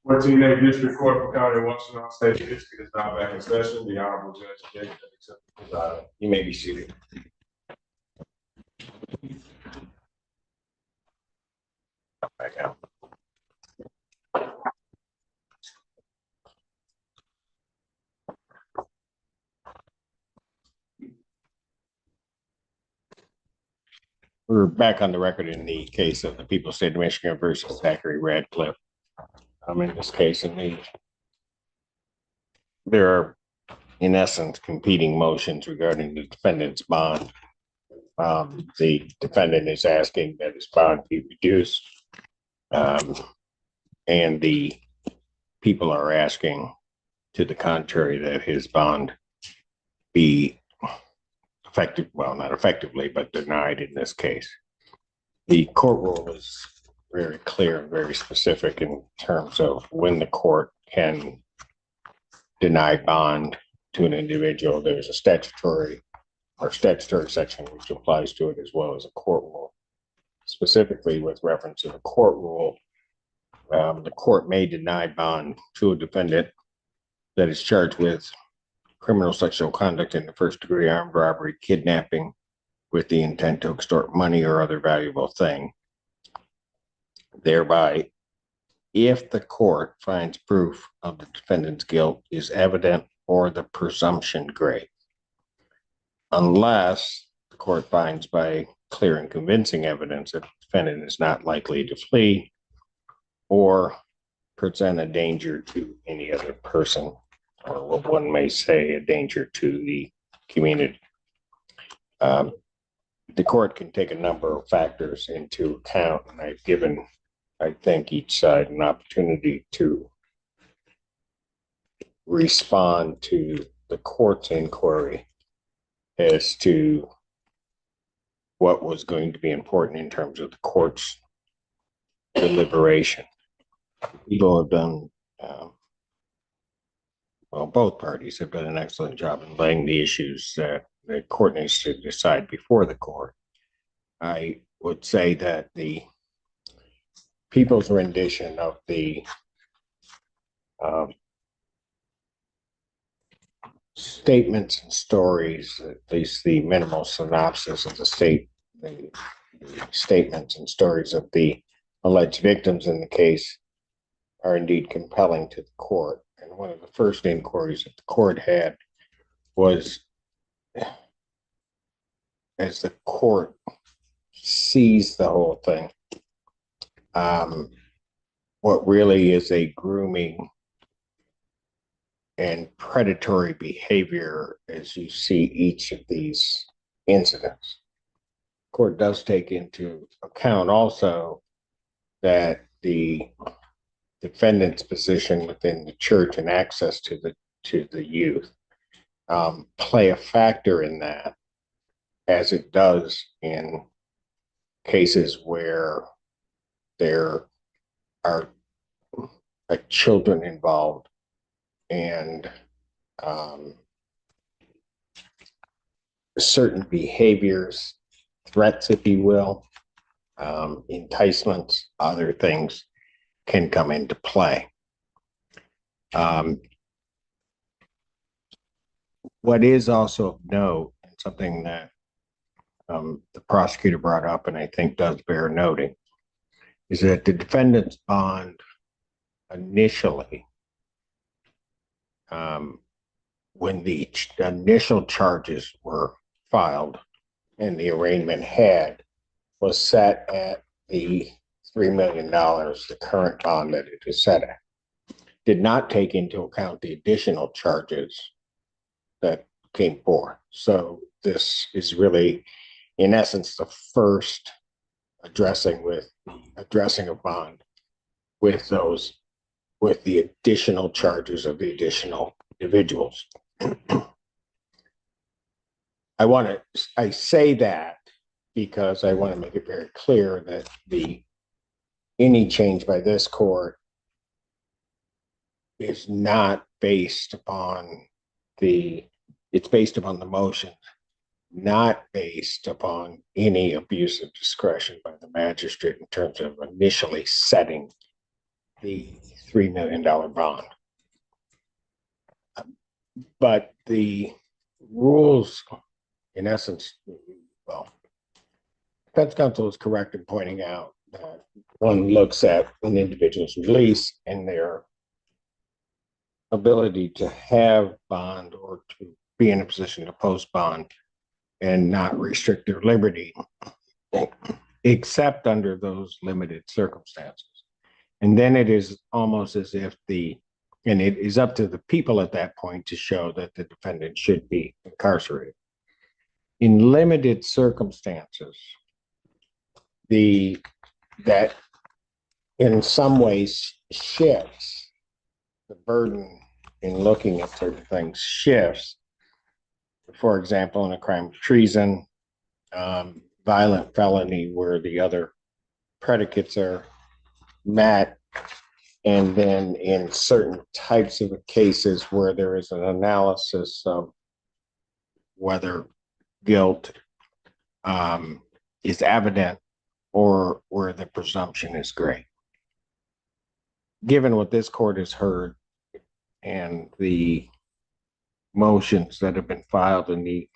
14A District Court for County of Washington State District is now back in session. The Honorable Judge Simpson presiding. You may be seated. Back out. We're back on the record in the case of the People's State of Michigan versus Zachary Radcliff. In this case, there are, in essence, competing motions regarding the defendant's bond. The defendant is asking that his bond be reduced, and the people are asking to the contrary that his bond be effective, well, not effectively, but denied in this case. The court rule is very clear and very specific in terms of when the court can deny bond to an individual. There's a statutory section which applies to it, as well as a court rule. Specifically, with reference to the court rule, the court may deny bond to a defendant that is charged with criminal sexual conduct in the first degree armed robbery, kidnapping with the intent to extort money or other valuable thing. Thereby, if the court finds proof of the defendant's guilt is evident or the presumption great, unless the court finds by clear and convincing evidence that the defendant is not likely to flee or present a danger to any other person, or what one may say, a danger to the community. The court can take a number of factors into account, and I've given, I think, each side an opportunity to respond to the court's inquiry as to what was going to be important in terms of the court's deliberation. People have done, well, both parties have done an excellent job in laying the issues that the court needs to decide before the court. I would say that the people's rendition of the statements and stories, at least the minimal synopsis of the statements and stories of the alleged victims in the case, are indeed compelling to the court. And one of the first inquiries that the court had was, as the court sees the whole thing, what really is a grooming and predatory behavior as you see each of these incidents. The court does take into account also that the defendant's position within the church and access to the youth play a factor in that, as it does in cases where there are children involved and certain behaviors, threats, if you will, enticements, other things can come into play. What is also of note, and something that the prosecutor brought up and I think does bear noting, is that the defendant's bond initially, when the initial charges were filed and the arraignment was set at the $3 million, the current bond that it is set at, did not take into account the additional charges that came forth. So this is really, in essence, the first addressing of bond with the additional charges of the additional individuals. I say that because I want to make it very clear that any change by this court is not based upon it's based upon the motion, not based upon any abuse of discretion by the magistrate in terms of initially setting the $3 million bond. But the rules, in essence, well, defense counsel is correct in pointing out that one looks at an individual's release and their ability to have bond or to be in a position to post bond and not restrict their liberty, except under those limited circumstances. And then it is almost as if and it is up to the people at that point to show that the defendant should be incarcerated. In limited circumstances, that in some ways shifts the burden in looking at certain things shifts. For example, in a crime of treason, violent felony, where the other predicates are met, and then in certain types of cases where there is an analysis of whether guilt is evident or where the presumption is great. Given what this court has heard and the motions that have been filed and the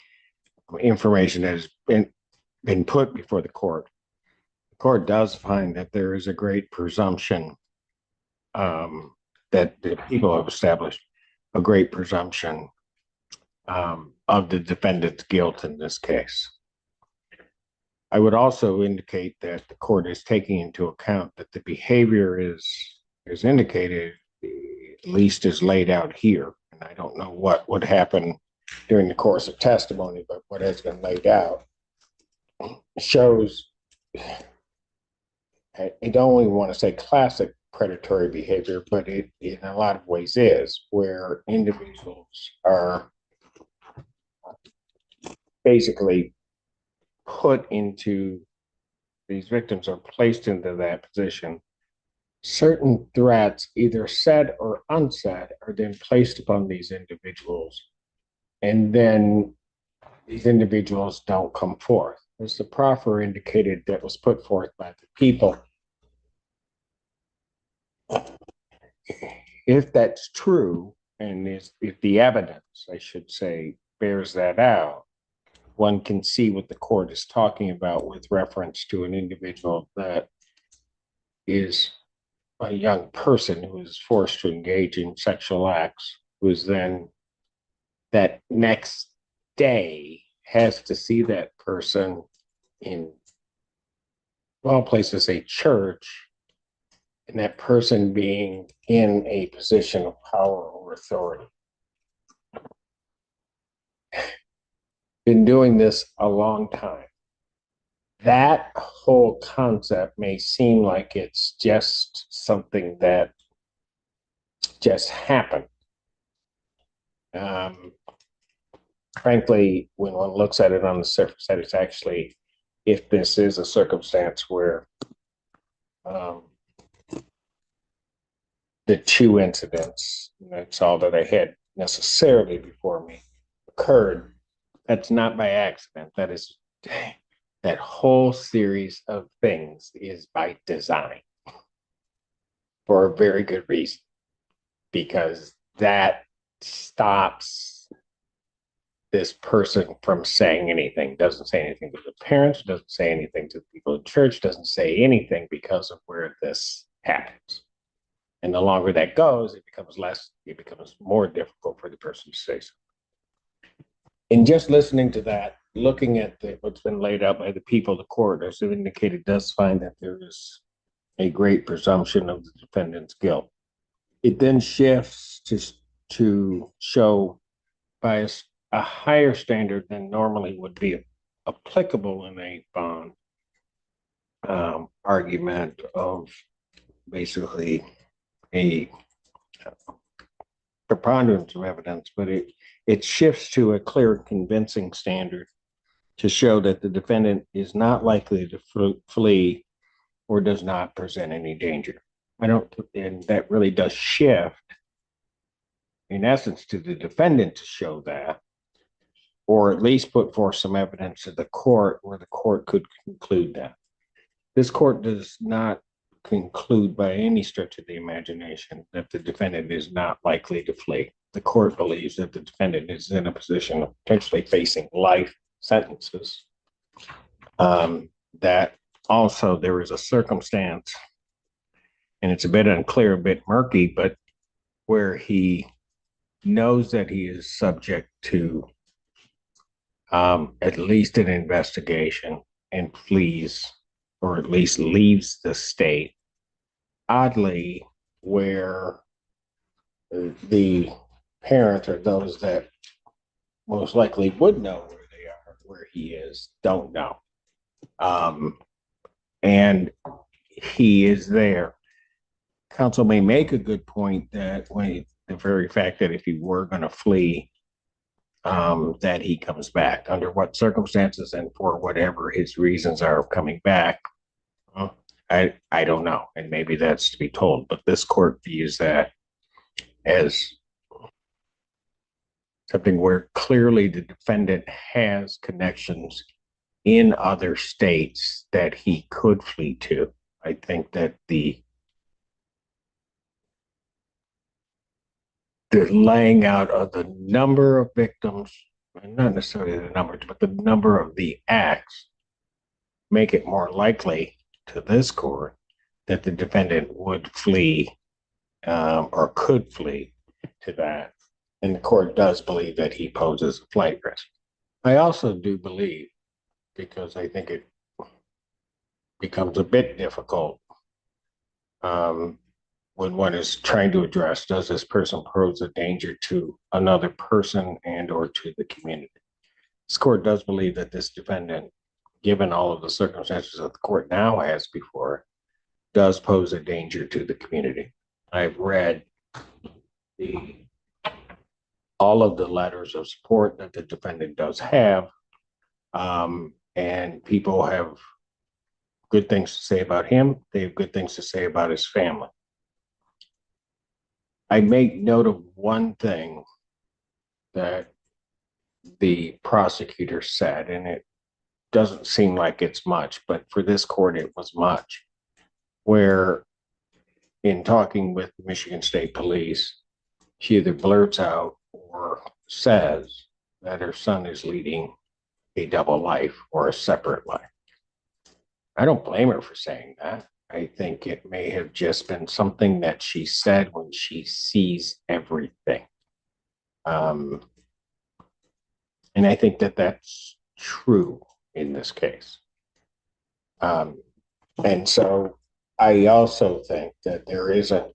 information that has been put before the court does find that there is a great presumption that the people have established a great presumption of the defendant's guilt in this case. I would also indicate that the court is taking into account that the behavior is indicated, at least is laid out here. And I don't know what would happen during the course of testimony, but what has been laid out shows, I don't even want to say classic predatory behavior, but it in a lot of ways is, where individuals are basically these victims are placed into that position. Certain threats, either said or unsaid, are then placed upon these individuals, and then these individuals don't come forth. As the proffer indicated, that was put forth by the people. If that's true, and if the evidence, I should say, bears that out, one can see what the court is talking about with reference to an individual that is a young person who is forced to engage in sexual acts, who is then that next day has to see that person in, well, places, a church, and that person being in a position of power or authority. Been doing this a long time. That whole concept may seem like it's just something that just happened. Frankly, when one looks at it on the surface, that it's actually, if this is a circumstance where the two incidents, that's all that I had necessarily before me, occurred, that's not by accident. That whole series of things is by design for a very good reason, because that stops this person from saying anything, doesn't say anything to the parents, doesn't say anything to the people in church, doesn't say anything because of where this happens. And the longer that goes, it becomes more difficult for the person to say so. In just listening to that, looking at what's been laid out by the people, the court, as it indicated, does find that there is a great presumption of the defendant's guilt. It then shifts to show by a higher standard than normally would be applicable in a bond argument of basically a preponderance of evidence, but it shifts to a clear, convincing standard to show that the defendant is not likely to flee or does not present any danger. And that really does shift, in essence, to the defendant to show that, or at least put forth some evidence to the court where the court could conclude that. This court does not conclude by any stretch of the imagination that the defendant is not likely to flee. The court believes that the defendant is in a position of potentially facing life sentences. That also there is a circumstance, and it's a bit unclear, a bit murky, but where he knows that he is subject to at least an investigation and flees, or at least leaves the state. Oddly, where the parents, or those that most likely would know where they are, where he is, don't know. And he is there. Counsel may make a good point that when the very fact that if he were going to flee, that he comes back, under what circumstances and for whatever his reasons are of coming back, I don't know, and maybe that's to be told, but this court views that as something where clearly the defendant has connections in other states that he could flee to. I think that the laying out of the number of victims, not necessarily the numbers, but the number of the acts, make it more likely to this court that the defendant would flee or could flee to that. And the court does believe that he poses a flight risk. I also do believe, because I think it becomes a bit difficult when one is trying to address, does this person pose a danger to another person and or to the community? This court does believe that this defendant, given all of the circumstances that the court now has before it, does pose a danger to the community. I've read all of the letters of support that the defendant does have, and people have good things to say about him. They have good things to say about his family. I make note of one thing that the prosecutor said, and it doesn't seem like it's much, but for this court, it was much, where in talking with Michigan State Police, she either blurts out or says that her son is leading a double life or a separate life. I don't blame her for saying that. I think it may have just been something that she said when she sees everything. And I think that that's true in this case. And so I also think that there isn't,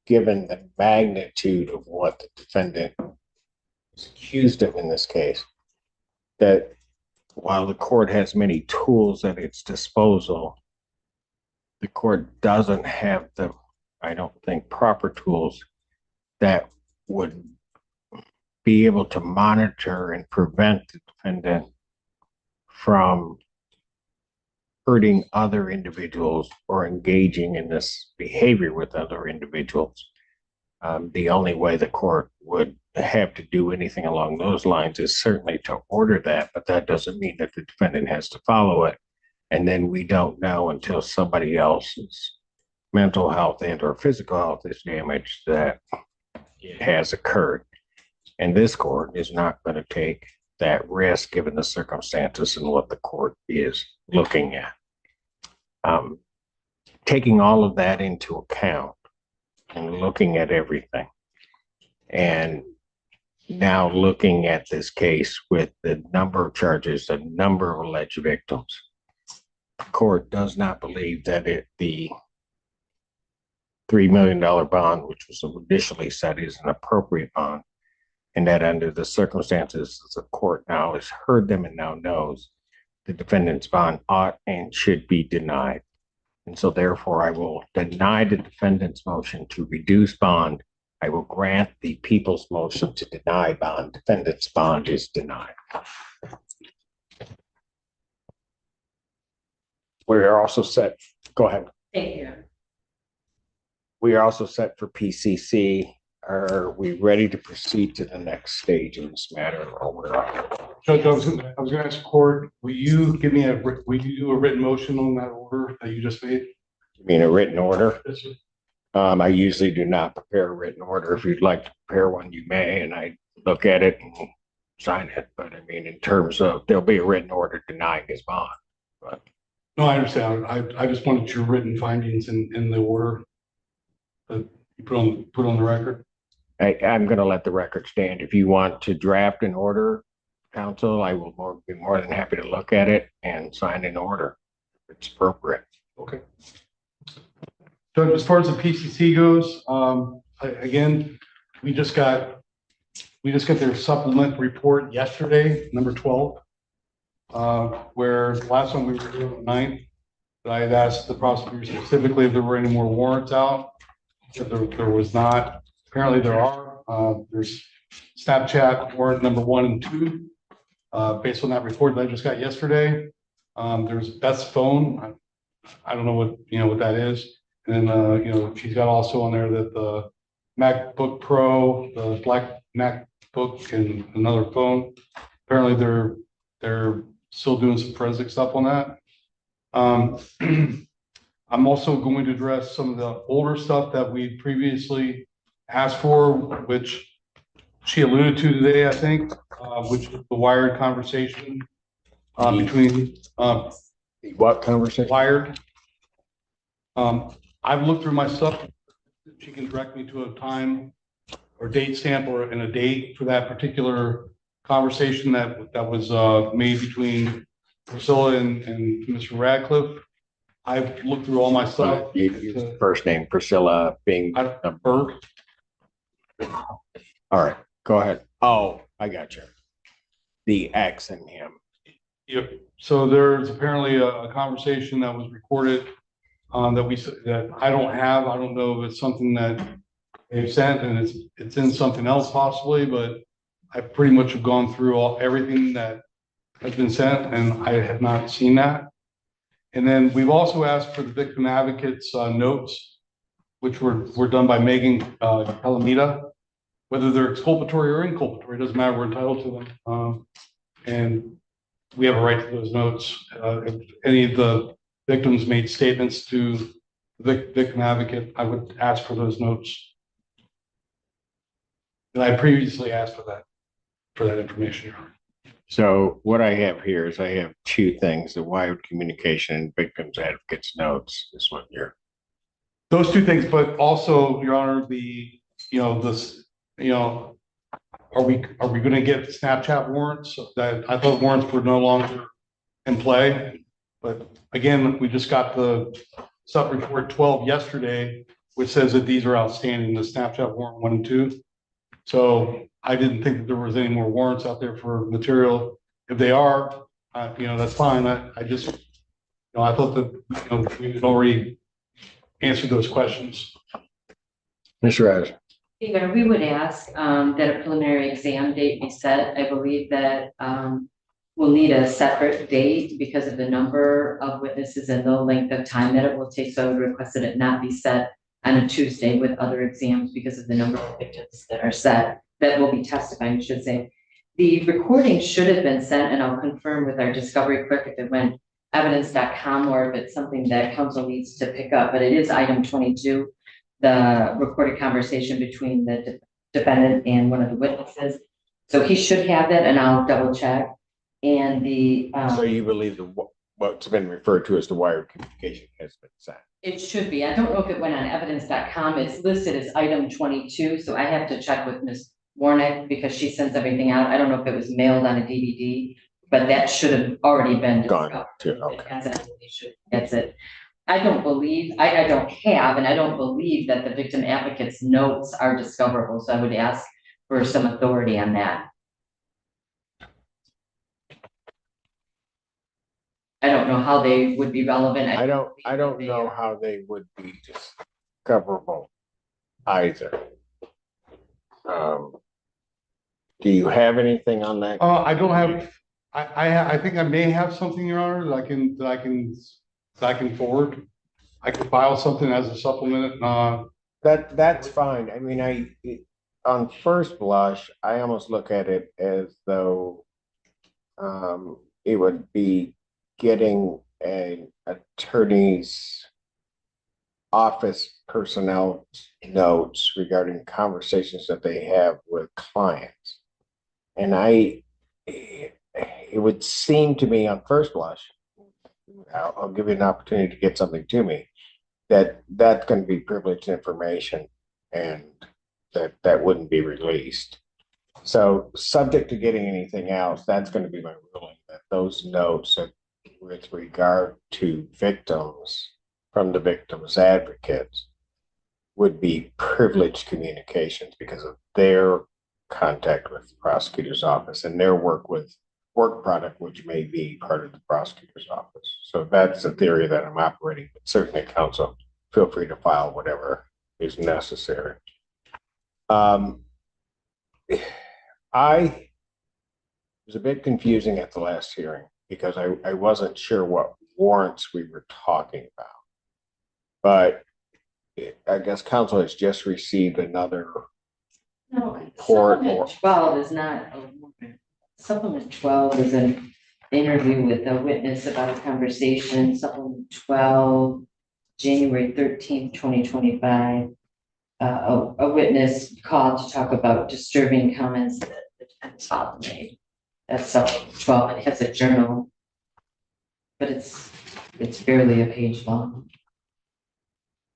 given the magnitude of what the defendant is accused of in this case, that while the court has many tools at its disposal, the court doesn't have the, I don't think, proper tools that would be able to monitor and prevent the defendant from hurting other individuals or engaging in this behavior with other individuals. The only way the court would have to do anything along those lines is certainly to order that, but that doesn't mean that the defendant has to follow it. And then we don't know until somebody else's mental health and or physical health is damaged that it has occurred. And this court is not going to take that risk given the circumstances and what the court is looking at. Taking all of that into account and looking at everything, and now looking at this case with the number of charges, the number of alleged victims, the court does not believe that the $3 million bond, which was initially set, is an appropriate bond, and that under the circumstances, the court now has heard them and now knows the defendant's bond ought and should be denied. And so therefore, I will deny the defendant's motion to reduce bond. I will grant the people's motion to deny bond. Defendant's bond is denied. We are also set. Go ahead. Thank you. We are also set for PCC. Are we ready to proceed to the next stage in this matter, or where are we? Judge, I was going to ask court, will you do a written motion on that order that you just made? You mean a written order? Yes, sir. I usually do not prepare a written order. If you'd like to prepare one, you may, and I look at it and sign it. But I mean, in terms of there'll be a written order denying his bond. But No, I understand. I just wanted your written findings in the order that you put on the record. I'm going to let the record stand. If you want to draft an order, counsel, I will be more than happy to look at it and sign an order if it's appropriate. Okay. So as far as the PCC goes, again, we just got their supplement report yesterday, number 12, where last one we were doing the 9th, that I had asked the prosecutor specifically if there were any more warrants out. There was not. Apparently there are. There's Snapchat warrant number 1 and 2. Based on that report that I just got yesterday, there's Beth's phone. I don't know what that is. And then she's got also on there that the MacBook Pro, the black MacBook, and another phone. Apparently they're still doing some forensic stuff on that. I'm also going to address some of the older stuff that we previously asked for, which she alluded to today, I think, which is the wired conversation between what conversation? Wired. I've looked through my stuff. She can direct me to a time or date stamp and a date for that particular conversation that was made between Priscilla and Mr. Radcliff. I've looked through all my stuff. First name Priscilla being a Burke. All right, go ahead. Oh, I got you. The X and him. Yep. So there's apparently a conversation that was recorded that I don't have. I don't know if it's something that they've sent and it's in something else possibly, but I pretty much have gone through everything that has been sent and I have not seen that. And then we've also asked for the victim advocates notes, which were done by Megan Calamita. Whether they're exculpatory or inculpatory, it doesn't matter. We're entitled to them, and we have a right to those notes. If any of the victims made statements to the victim advocate, I would ask for those notes. And I previously asked for that information. So what I have here is I have two things: the wired communication and victims advocates notes. Is what you're. Those two things, but also, Your Honor, are we going to get Snapchat warrants? That I thought warrants were no longer in play, but again, we just got the sub report 12 yesterday, which says that these are outstanding. The Snapchat warrant 1 and 2. So I didn't think that there was any more warrants out there for material. If they are, that's fine. I just, I thought that we had already answered those questions. Mr. Adams. We would ask that a preliminary exam date be set. I believe that we'll need a separate date because of the number of witnesses and the length of time that it will take. So I would request that it not be set on a Tuesday with other exams because of the number of victims that are set that will be testifying, I should say. The recording should have been sent, and I'll confirm with our discovery clerk if it went evidence.com or if it's something that counsel needs to pick up, but it is item 22. The recorded conversation between the defendant and one of the witnesses. So he should have that, and I'll double check. And the so you believe what's been referred to as the wired communication has been sent? It should be. I don't know if it went on evidence.com. It's listed as item 22, so I have to check with Ms. Warnick because she sends everything out. I don't know if it was mailed on a DVD, but that should have already been gone to. Okay. That's it. I don't believe, I don't have, and I don't believe that the victim advocate's notes are discoverable. So I would ask for some authority on that. I don't know how they would be relevant. I don't know how they would be discoverable either. Do you have anything on that? I don't have. I think I may have something, Your Honor, that I can forward. I can file something as a supplement. That's fine. I mean, on first blush, I almost look at it as though it would be getting an attorney's office personnel notes regarding conversations that they have with clients. And it would seem to me on first blush, I'll give you an opportunity to get something to me, that that's going to be privileged information and that wouldn't be released. So subject to getting anything else, that's going to be my ruling, that those notes that with regard to victims from the victims advocates would be privileged communications because of their contact with the prosecutor's office and their work with work product, which may be part of the prosecutor's office. So that's the theory that I'm operating, but certainly counsel, feel free to file whatever is necessary. I was a bit confusing at the last hearing because I wasn't sure what warrants we were talking about. But I guess counsel has just received another No, report. supplement 12 is not a warrant. Supplement 12 is an interview with a witness about a conversation. Supplement 12, January 13th, 2025. A witness called to talk about disturbing comments that the defense father made. That's supplement 12. It has a journal, but it's barely a page long.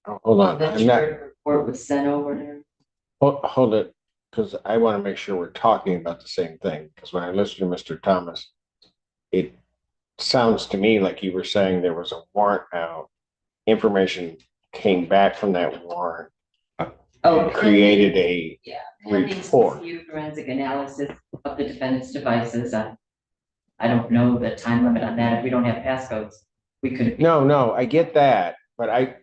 Oh, hold on, That I'm not, report was sent over. hold it, because I want to make sure we're talking about the same thing. Because when I listened to Mr. Thomas, it sounds to me like you were saying there was a warrant out. Information came back from that warrant. And created a report. Forensic analysis of the defendant's devices. I don't know the time limit on that. If we don't have passcodes, we could. No, I get that, but I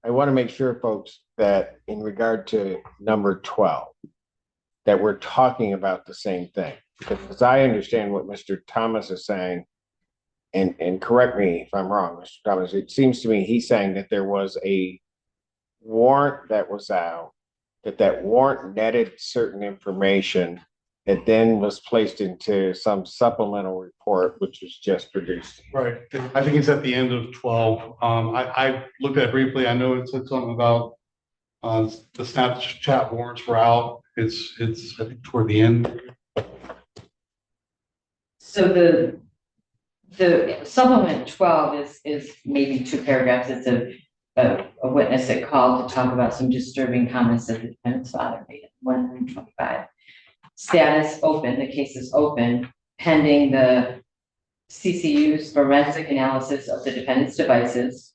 want to make sure, folks, that in regard to number 12, that we're talking about the same thing. Because as I understand what Mr. Thomas is saying, and correct me if I'm wrong, Mr. Thomas, it seems to me he's saying that there was a warrant that was out, that warrant netted certain information that then was placed into some supplemental report, which was just produced. Right. I think it's at the end of 12. I looked at it briefly. I know it said something about the Snapchat warrants were out. It's I think toward the end. So the supplement 12 is maybe 2 paragraphs. It's a witness that called to talk about some disturbing comments that the defendant's father made at 125. Status open, the case is open, pending the CCU's forensic analysis of the defendant's devices.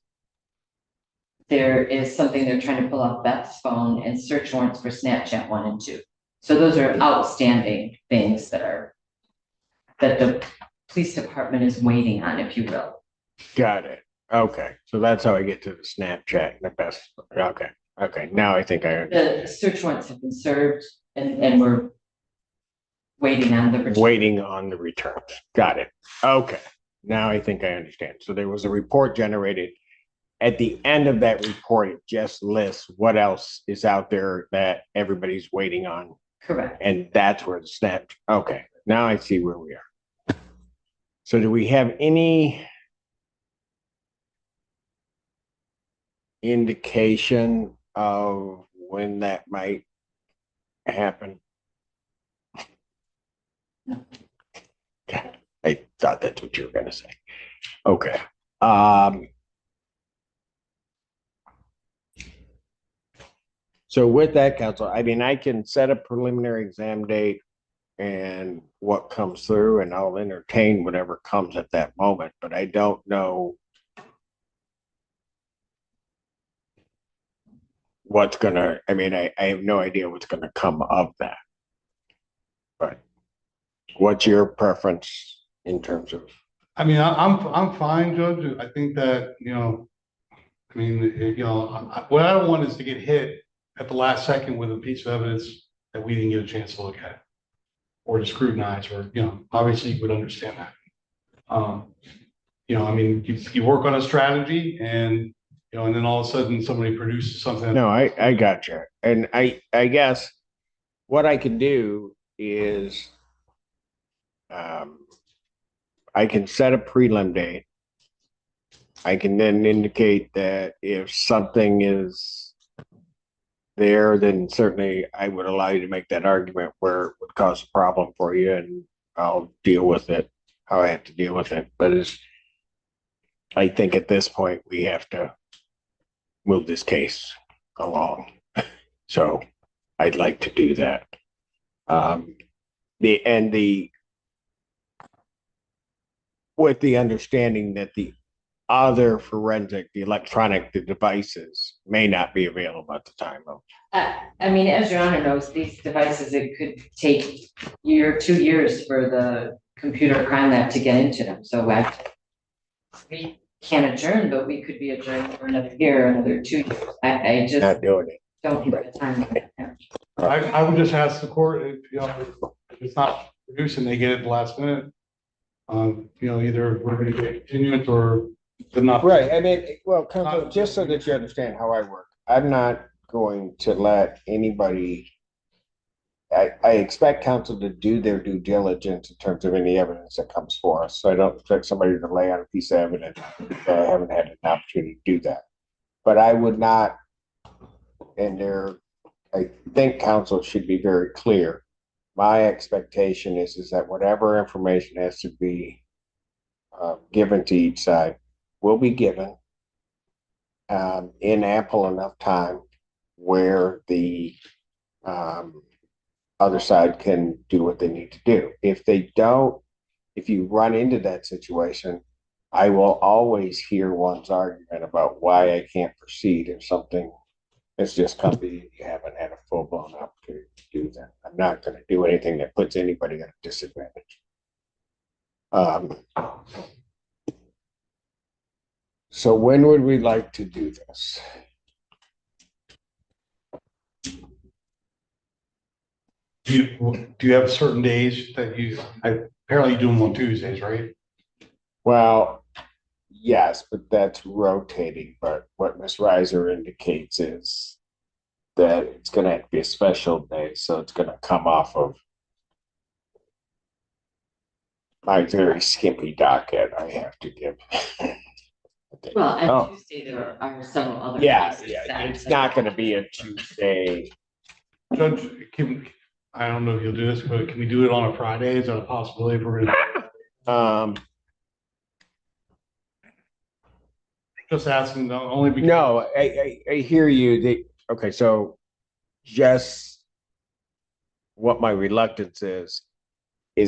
There is something they're trying to pull off Beth's phone and search warrants for Snapchat 1 and 2. So those are outstanding things that the police department is waiting on, if you will. Got it. Okay, so that's how I get to the Snapchat. The best. Okay. Now I think I understand. The search warrants have been served and we're waiting on the return. Waiting on the returns. Got it. Okay. Now I think I understand. So there was a report generated. At the end of that report, it just lists what else is out there that everybody's waiting on. Correct. And that's where the snap. Okay. Now I see where we are. So do we have any indication of when that might happen? I thought that's what you were going to say. Okay. So with that, counsel, I mean, I can set a preliminary exam date and what comes through, and I'll entertain whatever comes at that moment, but I don't know what's gonna, I mean, I have no idea what's gonna come of that. But what's your preference in terms of? I mean, I'm fine, Judge. I think that, I mean, what I don't want is to get hit at the last second with a piece of evidence that we didn't get a chance to look at or to scrutinize, or, obviously you would understand that. I mean, you work on a strategy and, and then all of a sudden somebody produces something. No, I got you. And I guess what I can do is I can set a prelim date. I can then indicate that if something is there, then certainly I would allow you to make that argument where it would cause a problem for you, and I'll deal with it how I have to deal with it. But I think at this point we have to move this case along. So I'd like to do that. The with the understanding that the other forensic, the electronic devices may not be available at the time of. I mean, as your honor knows, these devices, it could take 2 years for the computer crime lab to get into them. So we can't adjourn, but we could be adjourned for another year, another 2 years. I just Not doing it. don't have the time. I would just ask the court, if, if it's not produced and they get it at the last minute, either we're gonna get continuance or the not. Right. I mean, well, counsel, just so that you understand how I work, I'm not going to let anybody. I expect counsel to do their due diligence in terms of any evidence that comes for us. So I don't expect somebody to lay out a piece of evidence. I haven't had an opportunity to do that. But I would not, and I think counsel should be very clear. My expectation is that whatever information has to be given to each side will be given in ample enough time where the other side can do what they need to do. If they don't, if you run into that situation, I will always hear one's argument about why I can't proceed if something has just come to you. You haven't had a full-blown opportunity to do that. I'm not going to do anything that puts anybody at a disadvantage. So when would we like to do this? Do you have certain days that apparently you do them on Tuesdays, right? Well, yes, but that's rotating. But what Ms. Reiser indicates is that it's going to have to be a special day. So it's going to come off of my very skimpy docket I have to give. Well, on Oh. Tuesday, there are several other. Yeah, cases yeah. that- It's not going to be a Tuesday. Judge, I don't know if you'll do this, but can we do it on a Friday? Is that a possibility for it? Just asking, only because. No, I hear you. Okay, so just what my reluctance is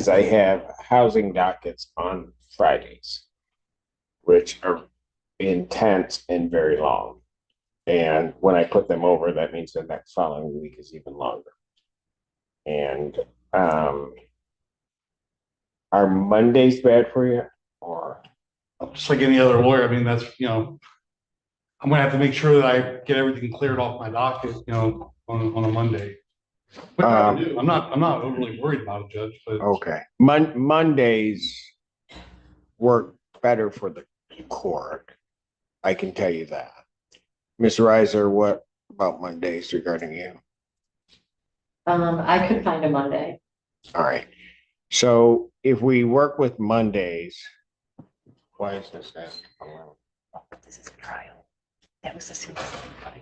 I have housing dockets on Fridays, which are intense and very long. And when I put them over, that means the next following week is even longer. And are Mondays bad for you? Or Just like any other lawyer, I mean, that's, I'm gonna have to make sure that I get everything cleared off my docket, on a Monday. But I'm not overly worried about it, Judge, but. okay. Mondays work better for the court. I can tell you that. Ms. Reiser, what about Mondays regarding you? I could find a Monday. All right. So if we work with Mondays, why is this that? This is a trial. That was the suit.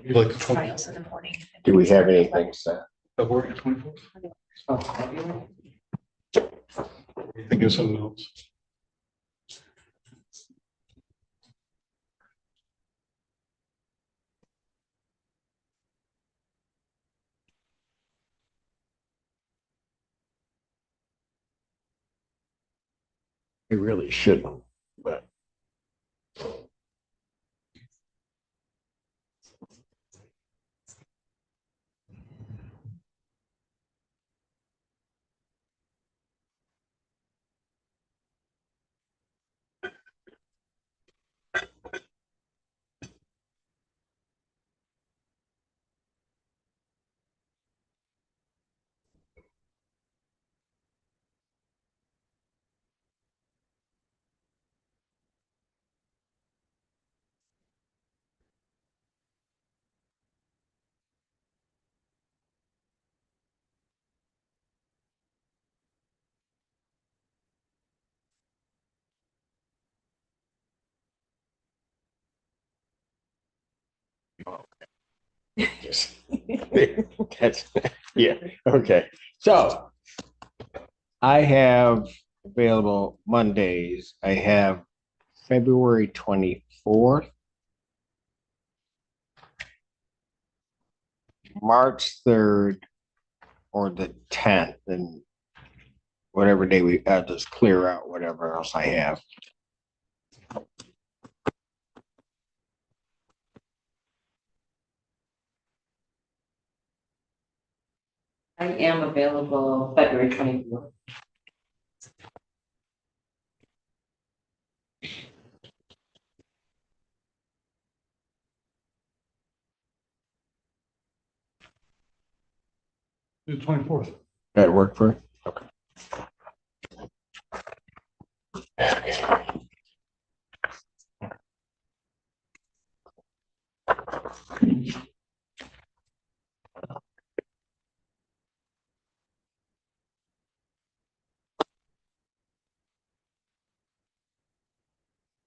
You like the 20th? Trials in the morning. Do we have anything set? February 24th? Oh, February? Think of something else. We really shouldn't, but. Just- That's, yeah, okay. So I have available Mondays. I have February 24th, March 3rd, or the 10th, and whatever day I'll just clear out whatever else I have. I am available February 24th. The 24th. That work for you? Okay.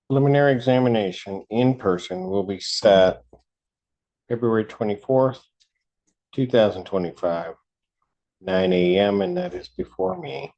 Preliminary examination in person will be set February 24th, 2025, 9 a.m., and that is before me.